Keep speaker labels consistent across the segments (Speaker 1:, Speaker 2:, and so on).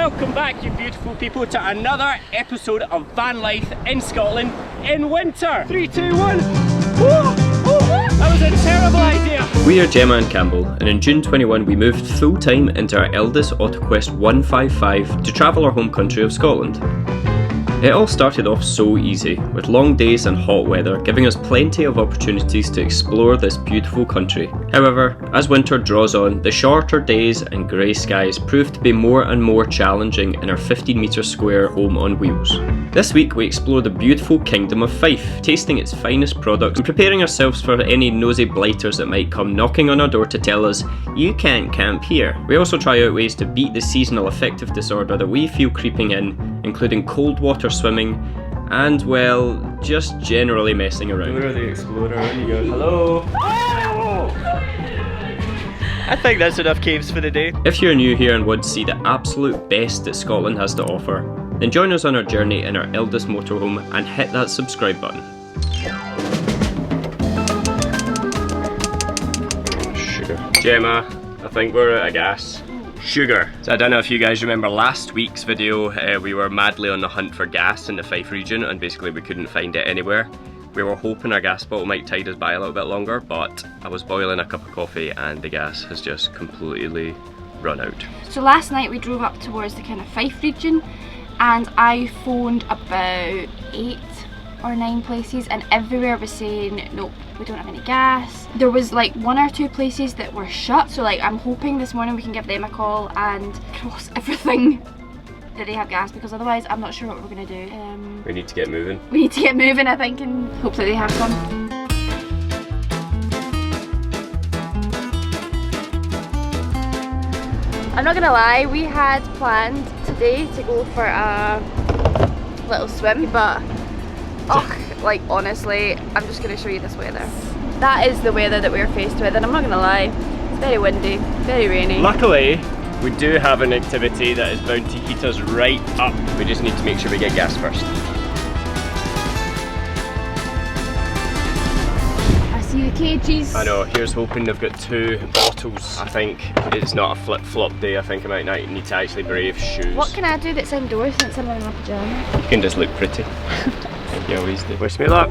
Speaker 1: welcome back, you beautiful people, to another episode of van life in Scotland in winter. 3, 2, 1. That was a terrible idea.
Speaker 2: We are Gemma and Campbell, and in June 21 we moved full-time into our Elddis AutoQuest 155 to travel our home country of Scotland. It all started off so easy, with long days and hot weather giving us plenty of opportunities to explore this beautiful country. However, as winter draws on, the shorter days and grey skies prove to be more and more challenging in our 15-metre square home on wheels. This week we explore the beautiful Kingdom of Fife, tasting its finest products and preparing ourselves for any nosy blighters that might come knocking on our door to tell us, "You can't camp here." We also try out ways to beat the seasonal affective disorder that we feel creeping in, including cold water swimming and, well, just generally messing around.
Speaker 1: Dora the Explorer, there you go. Hello! I think that's enough caves for the day.
Speaker 2: If you're new here and want to see the absolute best that Scotland has to offer, then join us on our journey in our Elddis motorhome and hit that subscribe button. Sugar. Gemma, I think we're out of gas. Sugar. So I don't know if you guys remember last week's video, we were madly on the hunt for gas in the Fife region and basically we couldn't find it anywhere. We were hoping our gas bottle might tide us by a little bit longer, but I was boiling a cup of coffee and the gas has just completely run out.
Speaker 3: So last night we drove up towards the kind of Fife region and I phoned about 8 or 9 places and everywhere was saying nope, we don't have any gas. There was like 1 or 2 places that were shut, so like I'm hoping this morning we can give them a call and cross everything that they have gas, because otherwise I'm not sure what we're gonna do.
Speaker 2: We need to get moving.
Speaker 3: We need to get moving, I think, and hope that they have some. I'm not gonna lie, we had planned today to go for a little swim, but like honestly, I'm just going to show you this weather. That is the weather that we're faced with, and I'm not going to lie, it's very windy, very rainy.
Speaker 1: Luckily, we do have an activity that is bound to heat us right up. We just need to make sure we get gas first.
Speaker 3: I see the cages.
Speaker 1: I know, here's hoping they've got 2 bottles. I think it's not a flip-flop day, I think I might need to actually brave shoes.
Speaker 3: What can I do that's indoors since I'm in my pyjamas?
Speaker 1: You can just look pretty. You always do. Wish me luck.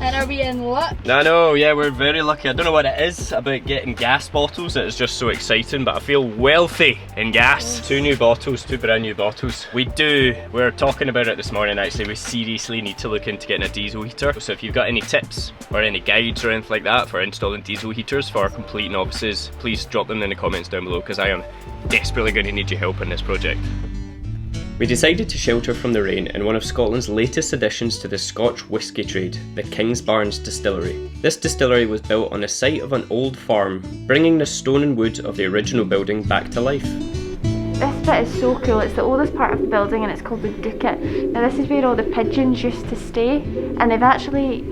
Speaker 3: And are we in luck?
Speaker 1: No, yeah, we're very lucky. I don't know what it is about getting gas bottles that is just so exciting, but I feel wealthy in gas. 2 new bottles, 2 brand new bottles. We're talking about it this morning actually, we seriously need to look into getting a diesel heater. So if you've got any tips or any guides or anything like that for installing diesel heaters for complete novices, please drop them in the comments down below, because I am desperately going to need your help in this project.
Speaker 2: We decided to shelter from the rain in one of Scotland's latest additions to the Scotch whisky trade, the Kingsbarns Distillery. This distillery was built on the site of an old farm, bringing the stone and wood of the original building back to life.
Speaker 3: This bit is so cool. It's the oldest part of the building and it's called the Ducat. Now this is where all the pigeons used to stay, and they've actually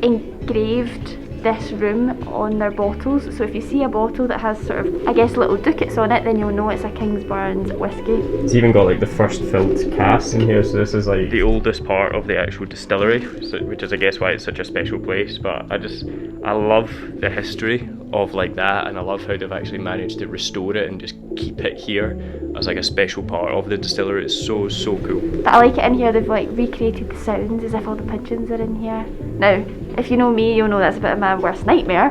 Speaker 3: engraved this room on their bottles. So if you see a bottle that has sort of, I guess, little ducats on it, then you'll know it's a Kingsbarns whiskey.
Speaker 1: It's even got like the first filled cask in here, so this is like the oldest part of the actual distillery, which is I guess why it's such a special place. But I love the history of like that, and I love how they've actually managed to restore it and just keep it here as like a special part of the distillery. It's so cool.
Speaker 3: But I like it in here, they've like recreated the sounds as if all the pigeons are in here. Now, if you know me, you'll know that's a bit of my worst nightmare,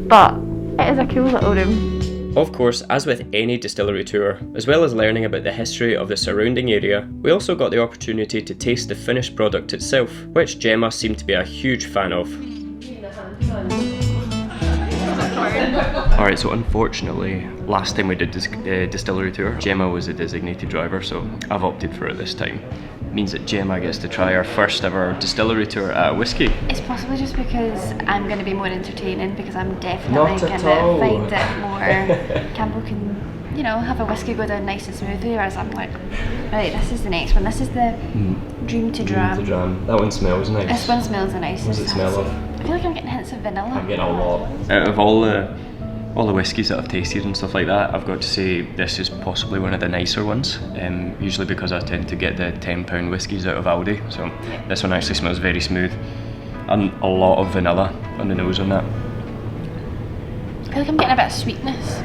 Speaker 3: but it is a cool little room.
Speaker 2: Of course, as with any distillery tour, as well as learning about the history of the surrounding area, we also got the opportunity to taste the finished product itself, which Gemma seemed to be a huge fan of. Alright, so unfortunately, last time we did this distillery tour, Gemma was a designated driver, so I've opted for it this time. It means that Gemma gets to try our first ever distillery tour at whiskey.
Speaker 3: It's possibly just because I'm going to be more entertaining, because I'm definitely going to find it more. Campbell can, you know, have a whiskey go down nice and smoothly, whereas I'm like, right, this is the next one. This is the Dream to Dram.
Speaker 2: Dream to Dram. That one smells nice.
Speaker 3: This one smells the nicest.
Speaker 2: What does it smell of?
Speaker 3: I feel like I'm getting hints of vanilla.
Speaker 2: I'm getting a lot. Out of all the whiskies that I've tasted and stuff like that, I've got to say this is possibly one of the nicer ones, usually because I tend to get the £10 whiskies out of Aldi, so this one actually smells very smooth and a lot of vanilla on the nose on that.
Speaker 3: I feel like I'm getting a bit of sweetness.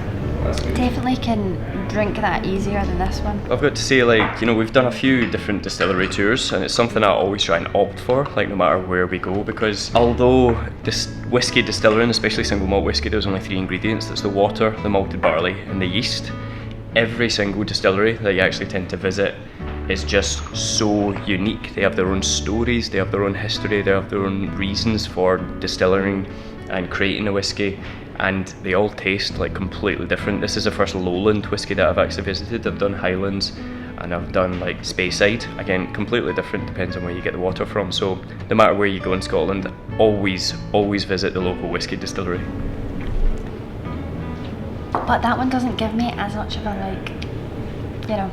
Speaker 1: That's good.
Speaker 3: Definitely can drink that easier than this one.
Speaker 1: I've got to say, like, you know, we've done a few different distillery tours, and it's something I always try and opt for, like, no matter where we go, because although this whiskey distillery, especially single malt whiskey, there's only 3 ingredients. There's the water, the malted barley, and the yeast. Every single distillery that you actually tend to visit is just so unique. They have their own stories, they have their own history, they have their own reasons for distilling and creating a whiskey, and they all taste like completely different. This is the first lowland whiskey that I've actually visited. I've done Highlands and I've done like Speyside. Again, completely different, depends on where you get the water from. So no matter where you go in Scotland, always visit the local whiskey distillery.
Speaker 3: But that one doesn't give me as much of a, like, you know,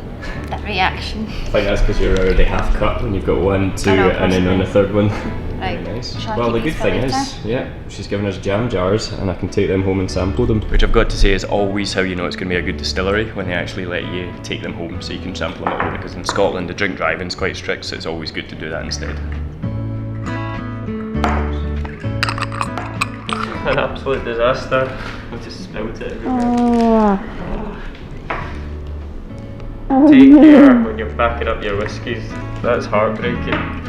Speaker 3: that reaction.
Speaker 1: I think that's because you're already half cut and you've got 1, 2, and then on the third one.
Speaker 3: Right.
Speaker 1: Very nice.
Speaker 3: Shall I
Speaker 1: Well, the
Speaker 3: keep
Speaker 1: good
Speaker 3: these for
Speaker 1: thing
Speaker 3: later?
Speaker 1: is, yeah, she's given us jam jars and I can take them home and sample them. Which I've got to say is always how you know it's going to be a good distillery, when they actually let you take them home so you can sample them at home, because in Scotland the drink driving's quite strict, so it's always good to do that instead. An absolute disaster. I've just spilled it everywhere. Take care when you're backing up your whiskies. That's heartbreaking.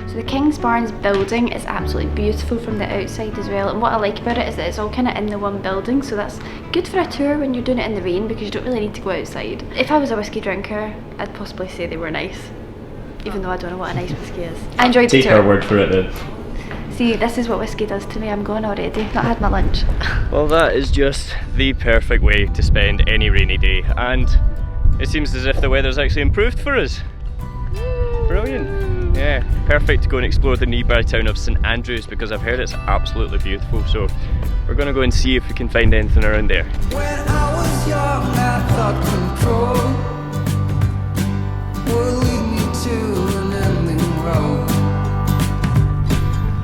Speaker 3: So the Kingsbarns building is absolutely beautiful from the outside as well, and what I like about it is that it's all kind of in the one building, so that's good for a tour when you're doing it in the rain, because you don't really need to go outside. If I was a whiskey drinker, I'd possibly say they were nice, even though I don't know what a nice whiskey is. I enjoyed the
Speaker 1: Take
Speaker 3: tour.
Speaker 1: our word for it then.
Speaker 3: See, this is what whiskey does to me. I'm going already, not had my lunch.
Speaker 1: Well, that is just the perfect way to spend any rainy day, and it seems as if the weather's actually improved for us. Brilliant. Yeah, perfect to go and explore the nearby town of St Andrews, because I've heard it's absolutely beautiful, so we're going to go and see if we can find anything around there.
Speaker 4: When I was young, I thought control would lead me to an ending road.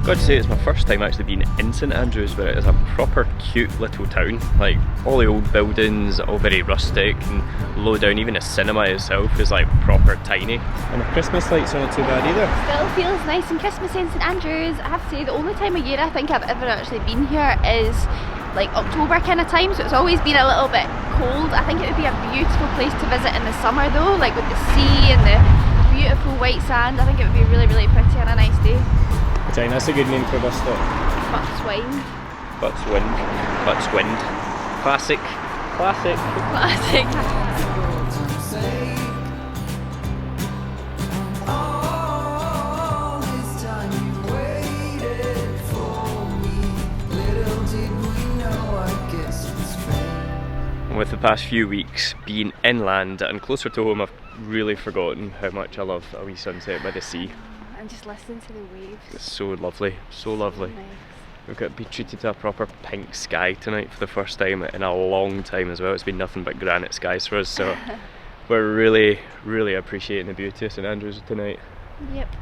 Speaker 1: Got to say, it's my first time actually being in St Andrews, but it is a proper cute little town. Like, all the old buildings, all very rustic and low down. Even the cinema itself is like proper tiny. And the Christmas lights aren't too bad either.
Speaker 3: Still feels nice and Christmassy in St Andrews. I have to say, the only time of year I think I've ever actually been here is like October kind of time, so it's always been a little bit cold. I think it would be a beautiful place to visit in the summer though, like with the sea and the beautiful white sand. I think it would be really, really pretty on a nice day.
Speaker 1: That's a good name for a bus stop.
Speaker 3: Buckswine.
Speaker 1: Buckswind. Classic. Classic.
Speaker 3: Classic.
Speaker 4: All this time you waited for me. Little did we know, I guess it's fate.
Speaker 1: With the past few weeks being inland and closer to home, I've really forgotten how much I love a wee sunset by the sea.
Speaker 3: And just listen to the waves.
Speaker 1: It's so lovely, so lovely.
Speaker 3: Nice.
Speaker 1: We've got to be treated to a proper pink sky tonight for the first time in a long time as well. It's been nothing but granite skies for us, so we're really, really appreciating the beauty of St Andrews tonight.
Speaker 3: Yep.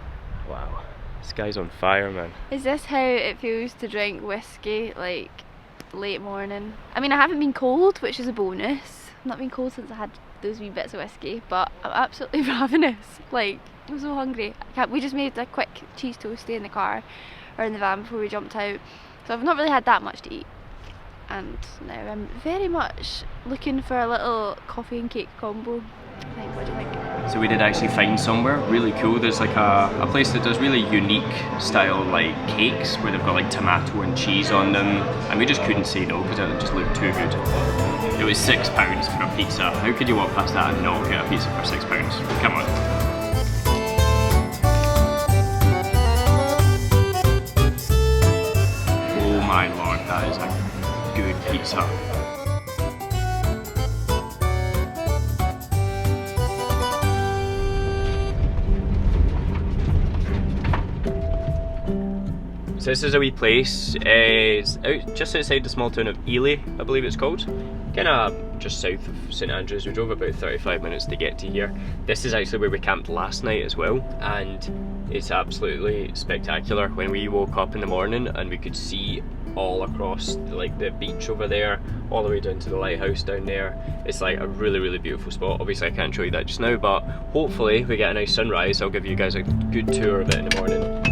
Speaker 1: Wow, the sky's on fire, man.
Speaker 3: Is this how it feels to drink whiskey, like, late morning? I mean, I haven't been cold, which is a bonus. I've not been cold since I had those wee bits of whiskey, but I'm absolutely ravenous. Like, I'm so hungry. We just made a quick cheese toastie in the car, or in the van before we jumped out, so I've not really had that much to eat, and now I'm very much looking for a little coffee and cake combo. What do you think?
Speaker 1: So we did actually find somewhere really cool. There's like a place that does really unique style like cakes where they've got like tomato and cheese on them, and we just couldn't say no because it just looked too good. It was £6 for a pizza. How could you walk past that and not get a pizza for £6? Come on. Oh my lord, that is a good pizza. So this is a wee place, it's just outside the small town of Ellie, I believe it's called. Kind of just south of St Andrews. We drove about 35 minutes to get to here. This is actually where we camped last night as well, and it's absolutely spectacular. When we woke up in the morning and we could see all across like the beach over there, all the way down to the lighthouse down there. It's like a really, really beautiful spot. Obviously I can't show you that just now, but hopefully we get a nice sunrise. I'll give you guys a good tour of it in the morning.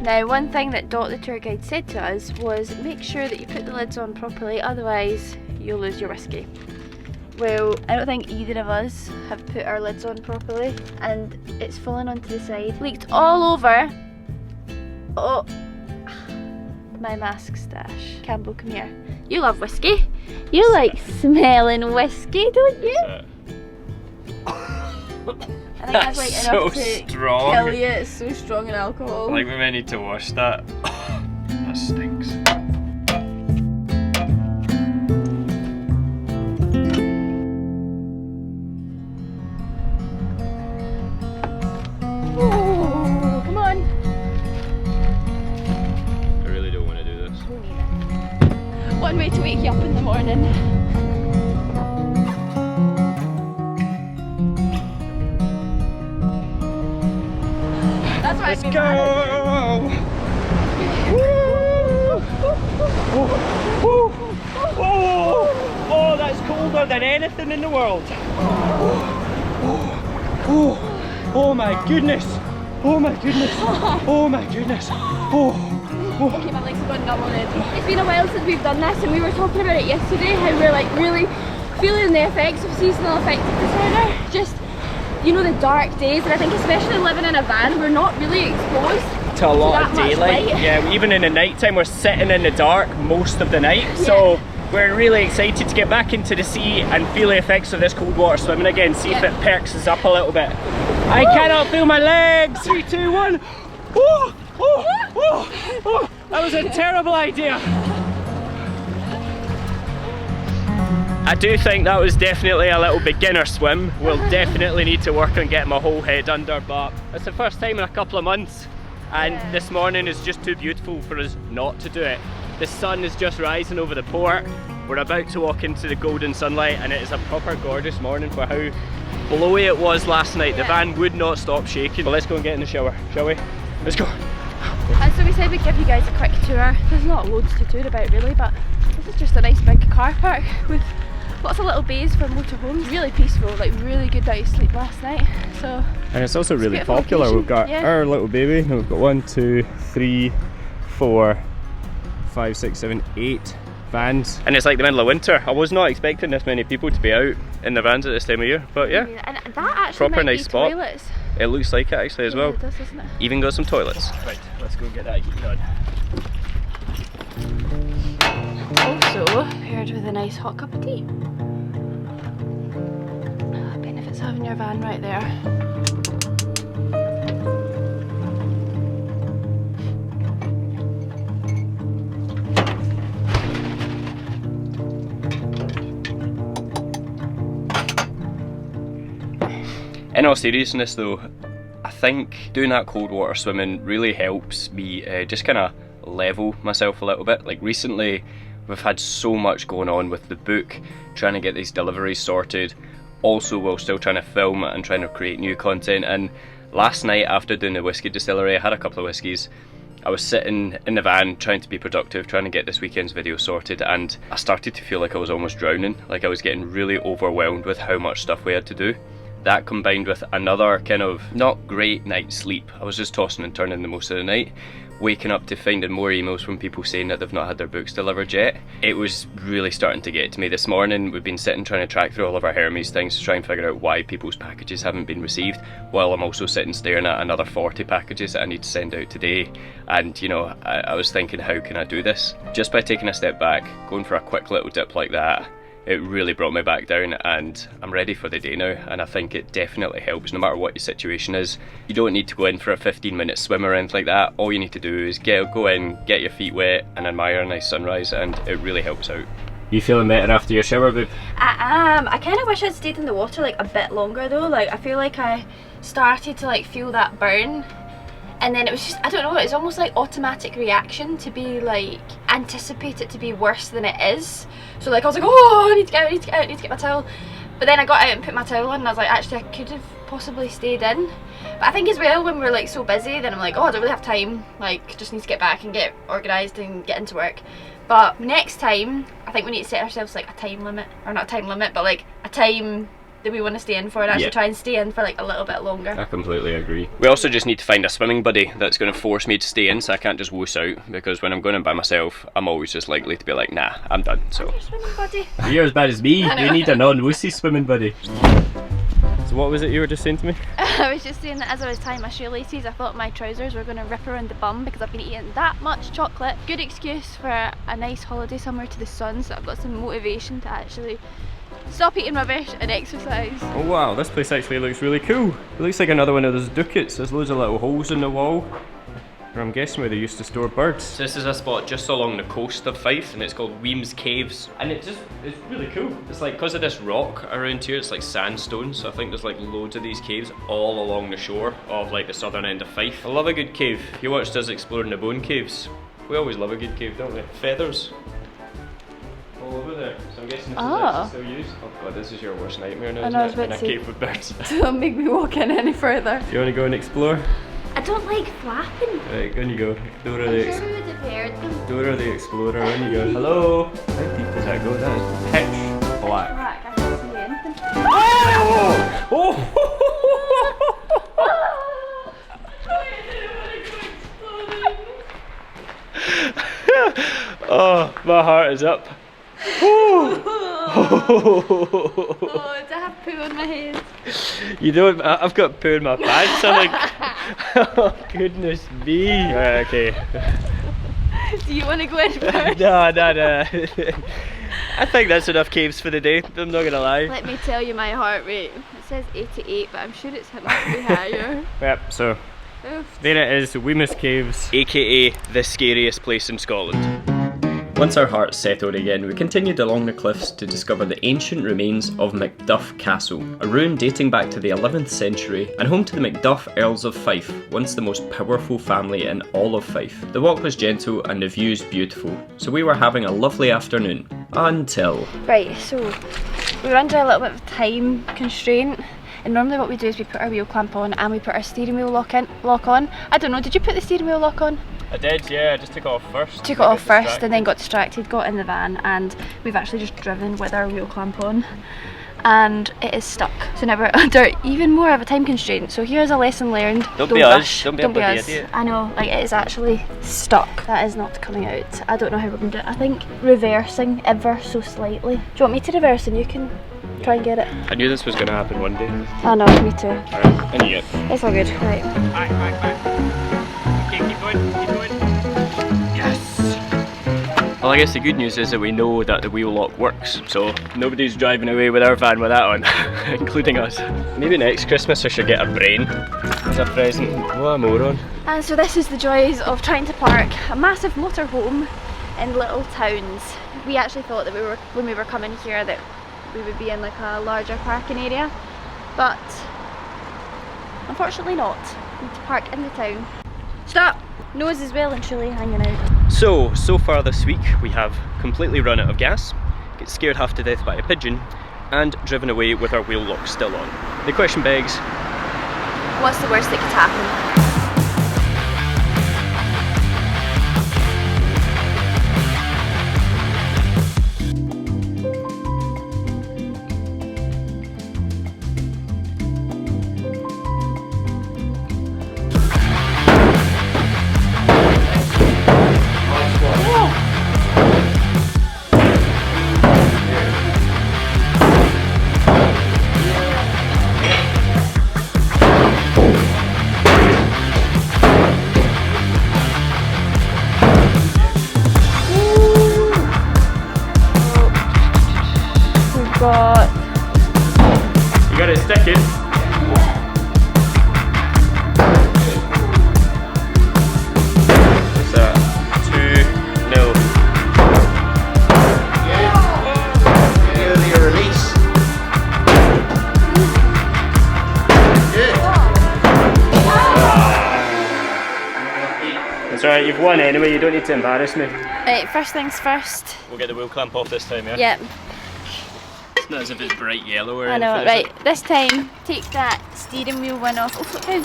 Speaker 3: Now, one thing that Dot the tour guide said to us was make sure that you put the lids on properly, otherwise you'll lose your whiskey. Well, I don't think either of us have put our lids on properly, and it's fallen onto the side. Leaked all over. Oh, my mask stash. Campbell, come here. You love whiskey. You like smelling whiskey, don't you? I think that's like
Speaker 1: so
Speaker 3: enough to
Speaker 1: strong.
Speaker 3: kill you. It's so strong in alcohol.
Speaker 1: Like we may need to wash that. That stinks.
Speaker 3: Oh, come on.
Speaker 1: I really don't want to do this.
Speaker 3: One way to wake you up in the morning. That's why
Speaker 1: Let's go! Oh, that's colder than anything in the world. Oh my goodness! Oh my goodness! Oh my goodness!
Speaker 3: Okay, my legs have gone numb already. It's been a while since we've done this, and we were talking about it yesterday, how we're like really feeling the effects of seasonal affective disorder. Just, you know, the dark days, and I think especially living in a van, we're not really exposed
Speaker 1: to a lot
Speaker 3: that
Speaker 1: of
Speaker 3: much
Speaker 1: daylight.
Speaker 3: light.
Speaker 1: Yeah, even in the night time we're sitting in the dark most of the night. So we're really excited to get back into the sea and feel the effects of this cold water swimming again, see if it perks us up a little bit. I cannot feel my legs! 3, 2, 1. That was a terrible idea. I do think that was definitely a little beginner swim. We'll definitely need to work on getting my whole head under, but it's the first time in a couple of months, and this morning is just too beautiful for us not to do it. The sun is just rising over the port. We're about to walk into the golden sunlight, and it is a proper gorgeous morning for how blowy it was last night. The van would not stop shaking. But let's go and get in the shower, shall we? Let's go.
Speaker 3: And so we said we'd give you guys a quick tour. There's not loads to tour about really, but this is just a nice big car park with lots of little bays for motorhomes. Really peaceful, like really good night's sleep last night. So,
Speaker 1: and it's also really
Speaker 3: beautiful
Speaker 1: popular.
Speaker 3: location.
Speaker 1: We've got our little baby, and we've got 1, 2, 3, 4, 5, 6, 7, 8 vans. And it's like the middle of winter. I was not expecting this many people to be out in the vans at this time of year, but yeah.
Speaker 3: And that actually
Speaker 1: proper
Speaker 3: might
Speaker 1: nice
Speaker 3: be
Speaker 1: spot.
Speaker 3: toilets.
Speaker 1: It looks like it actually as well.
Speaker 3: It does, doesn't it?
Speaker 1: Even got some toilets. Right, let's go get that heating on.
Speaker 3: Also paired with a nice hot cup of tea. Benefits having your van right there.
Speaker 1: In all seriousness though, I think doing that cold water swimming really helps me just kind of level myself a little bit. Like recently we've had so much going on with the book, trying to get these deliveries sorted, also while still trying to film and trying to create new content. And last night after doing the whiskey distillery, I had a couple of whiskies. I was sitting in the van trying to be productive, trying to get this weekend's video sorted, and I started to feel like I was almost drowning, like I was getting really overwhelmed with how much stuff we had to do. That combined with another kind of not great night's sleep. I was just tossing and turning the most of the night, waking up to finding more emails from people saying that they've not had their books delivered yet. It was really starting to get to me. This morning we've been sitting trying to track through all of our Hermes things to try and figure out why people's packages haven't been received, while I'm also sitting staring at another 40 packages that I need to send out today. And you know, I was thinking, how can I do this? Just by taking a step back, going for a quick little dip like that, it really brought me back down, and I'm ready for the day now. And I think it definitely helps no matter what your situation is. You don't need to go in for a 15-minute swim or anything like that. All you need to do is go in, get your feet wet and admire a nice sunrise, and it really helps out. You feeling better after your shower, babe?
Speaker 3: I am. I kind of wish I'd stayed in the water like a bit longer though. Like I feel like I started to like feel that burn, and then it was just, I don't know, it's almost like automatic reaction to be like, anticipate it to be worse than it is. So like I was like, oh, I need to get out, I need to get out, I need to get my towel. But then I got out and put my towel on, and I was like, actually I could have possibly stayed in. But I think as well, when we're like so busy, then I'm like, oh, I don't really have time, like just need to get back and get organised and get into work. But next time, I think we need to set ourselves like a time limit, or not a time limit, but like a time that we want to stay in for, and actually try and stay in for like a little bit longer.
Speaker 1: I completely agree. We also just need to find a swimming buddy that's going to force me to stay in, so I can't just wuss out, because when I'm going in by myself, I'm always just likely to be like, nah, I'm done. So
Speaker 3: Your swimming buddy.
Speaker 1: you're as bad as me. You need a non-wussy swimming buddy. So what was it you were just saying to me?
Speaker 3: I was just saying that as I was tying my shoelaces, I thought my trousers were going to rip around the bum because I've been eating that much chocolate. Good excuse for a nice holiday somewhere to the sun, so I've got some motivation to actually stop eating rubbish and exercise.
Speaker 1: Oh wow, this place actually looks really cool. It looks like another one of those ducats. There's loads of little holes in the wall. I'm guessing where they used to store birds. So this is a spot just along the coast of Fife, and it's called Wemmys Caves. And it's really cool. It's like, because of this rock around here, it's like sandstone, so I think there's like loads of these caves all along the shore of like the southern end of Fife. I love a good cave. You watched us exploring the bone caves. We always love a good cave, don't we? Feathers all over there. So I'm guessing this is actually still used. Oh god, this is your worst nightmare now, isn't it? In a cave with birds.
Speaker 3: Don't make me walk in any further.
Speaker 1: Do you want to go and explore?
Speaker 3: I don't like flapping.
Speaker 1: Right, on you go. Dora
Speaker 3: I'm
Speaker 1: the
Speaker 3: sure we would have heard them.
Speaker 1: Dora the Explorer, on you go. Hello! How deep does that go? That is pitch black.
Speaker 3: Black, I can't see anything.
Speaker 1: Oh! Oh, my heart is up.
Speaker 3: Oh, do I have poo on my head?
Speaker 1: You don't, I've got poo in my pants, I think. Oh, goodness me. Right, okay.
Speaker 3: Do you want to go in first?
Speaker 1: No. I think that's enough caves for the day, I'm not gonna lie.
Speaker 3: Let me tell you my heart rate. It says 88, but I'm sure it's going to be higher.
Speaker 1: Yep, so
Speaker 3: Oof.
Speaker 1: there it is, Wemmys Caves, aka the scariest place in Scotland.
Speaker 2: Once our hearts settled again, we continued along the cliffs to discover the ancient remains of Macduff Castle, a ruin dating back to the 11th century and home to the Macduff Earls of Fife, once the most powerful family in all of Fife. The walk was gentle and the views beautiful, so we were having a lovely afternoon. Until...
Speaker 3: Right, so we were under a little bit of time constraint, and normally what we do is we put our wheel clamp on and we put our steering wheel lock on. I don't know, did you put the steering wheel lock on?
Speaker 1: I did, yeah, I just took it off first.
Speaker 3: Took it off first and then got distracted, got in the van, and we've actually just driven with our wheel clamp on and it is stuck. So now we're under even more of a time constraint. So here's a lesson learned.
Speaker 1: Don't be us, don't be a bloody idiot.
Speaker 3: I know, like it is actually stuck. That is not coming out. I don't know how we're going to do it. I think reversing ever so slightly. Do you want me to reverse and you can try and get it?
Speaker 1: I knew this was going to happen one day.
Speaker 3: I know, me too.
Speaker 1: Alright, I knew it.
Speaker 3: It's all good. Right.
Speaker 1: Back. Okay, keep going. Yes! Well, I guess the good news is that we know that the wheel lock works, so nobody's driving away with our van with that on, including us. Maybe next Christmas I should get a brain as a present. What a moron.
Speaker 3: And so this is the joys of trying to park a massive motorhome in little towns. We actually thought that when we were coming here that we would be in like a larger parking area, but unfortunately not. We need to park in the town. Stop! Nose is well and truly hanging out.
Speaker 1: So far this week we have completely run out of gas, get scared half to death by a pigeon, and driven away with our wheel lock still on. The question begs,
Speaker 3: What's the worst that could happen?
Speaker 1: you gotta stick it. What's that? 2-0.
Speaker 5: Earlier release.
Speaker 1: That's alright, you've won anyway, you don't need to embarrass me.
Speaker 3: Right, first things first.
Speaker 1: We'll get the wheel clamp off this time, yeah?
Speaker 3: Yep.
Speaker 1: It's not as if it's bright yellow or
Speaker 3: I know,
Speaker 1: anything.
Speaker 3: right, this time take that steering wheel one off. Oh, look how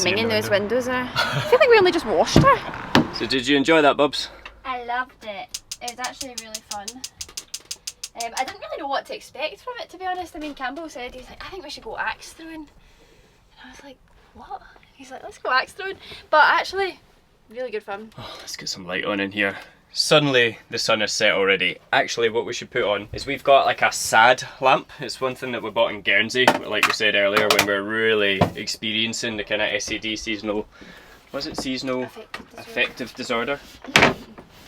Speaker 3: minging those windows are. I feel like we only just washed her.
Speaker 1: So did you enjoy that, Bubs?
Speaker 3: I loved it. It was actually really fun. I didn't really know what to expect from it, to be honest. I mean, Campbell said, he's like, I think we should go axe throwing. And I was like, what? He's like, let's go axe throwing. But actually, really good fun.
Speaker 1: Oh, let's get some light on in here. Suddenly the sun is set already. Actually, what we should put on is we've got like a sad lamp. It's one thing that we bought in Guernsey, like we said earlier, when we were really experiencing the kind of SAD seasonal, was it seasonal affective disorder?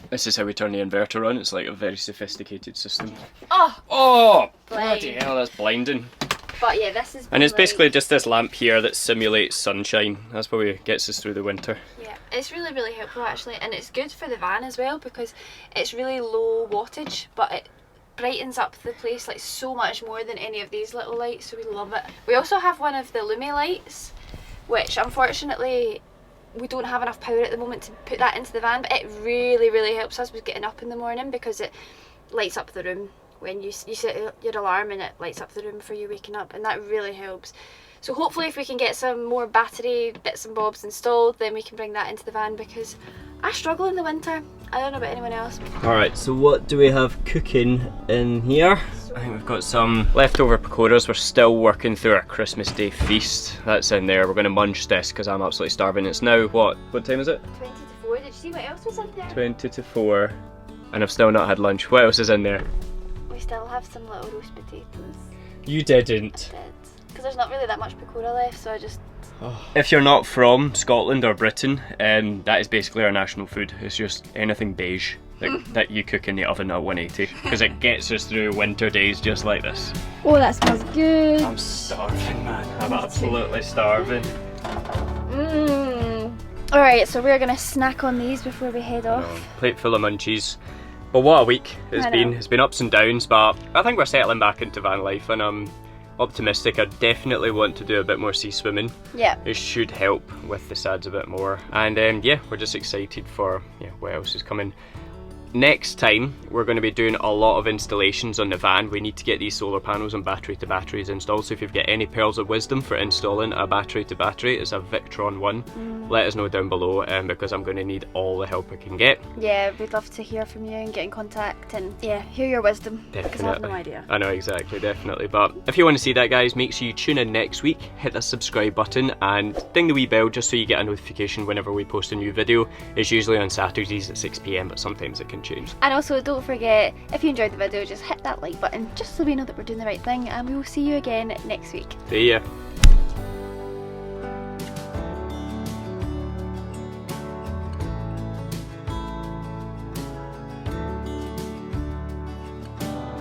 Speaker 1: This is how we turn the inverter on. It's like a very sophisticated system. Oh, bloody hell, that's blinding.
Speaker 3: But yeah, this is.
Speaker 1: And it's basically just this lamp here that simulates sunshine. That's what gets us through the winter.
Speaker 3: Yeah, it's really, really helpful actually, and it's good for the van as well because it's really low wattage, but it brightens up the place like so much more than any of these little lights, so we love it. We also have one of the Lumi lights, which unfortunately we don't have enough power at the moment to put that into the van, but it really, really helps us with getting up in the morning because it lights up the room. When you set your alarm and it lights up the room for you waking up, and that really helps. So hopefully if we can get some more battery bits and bobs installed, then we can bring that into the van because I struggle in the winter. I don't know about anyone else.
Speaker 1: Alright, so what do we have cooking in here? I think we've got some leftover pakoras. We're still working through our Christmas Day feast. That's in there. We're going to munch this because I'm absolutely starving. It's now, what time is it?
Speaker 3: 20 to 4. Did you see what else was in there?
Speaker 1: 20 to 4. And I've still not had lunch. What else is in there?
Speaker 3: We still have some little roast potatoes.
Speaker 1: You didn't.
Speaker 3: Because there's not really that much pakora left, so I just...
Speaker 1: If you're not from Scotland or Britain, that is basically our national food. It's just anything beige that you cook in the oven at 180 because it gets us through winter days just like this.
Speaker 3: Oh, that smells good.
Speaker 1: I'm starving, man. I'm absolutely starving.
Speaker 3: Alright, so we're going to snack on these before we head off.
Speaker 1: Plate full of munchies. Well, what a week it's been. It's been ups and downs, but I think we're settling back into van life and I'm optimistic. I definitely want to do a bit more sea swimming.
Speaker 3: Yeah.
Speaker 1: It should help with the SADs a bit more. And yeah, we're just excited for what else is coming. Next time, we're going to be doing a lot of installations on the van. We need to get these solar panels and battery to batteries installed. So if you've got any pearls of wisdom for installing a battery to battery, it's a Victron one. Let us know down below because I'm going to need all the help I can get.
Speaker 3: Yeah, we'd love to hear from you and get in contact and hear your wisdom.
Speaker 1: Definitely.
Speaker 3: Because I have no idea.
Speaker 1: I know, exactly, definitely. But if you want to see that, guys, make sure you tune in next week, hit that subscribe button and ding the wee bell just so you get a notification whenever we post a new video. It's usually on Saturdays at 6 PM, but sometimes it can change.
Speaker 3: And also don't forget, if you enjoyed the video, just hit that like button just so we know that we're doing the right thing, and we will see you again next week.
Speaker 1: See ya.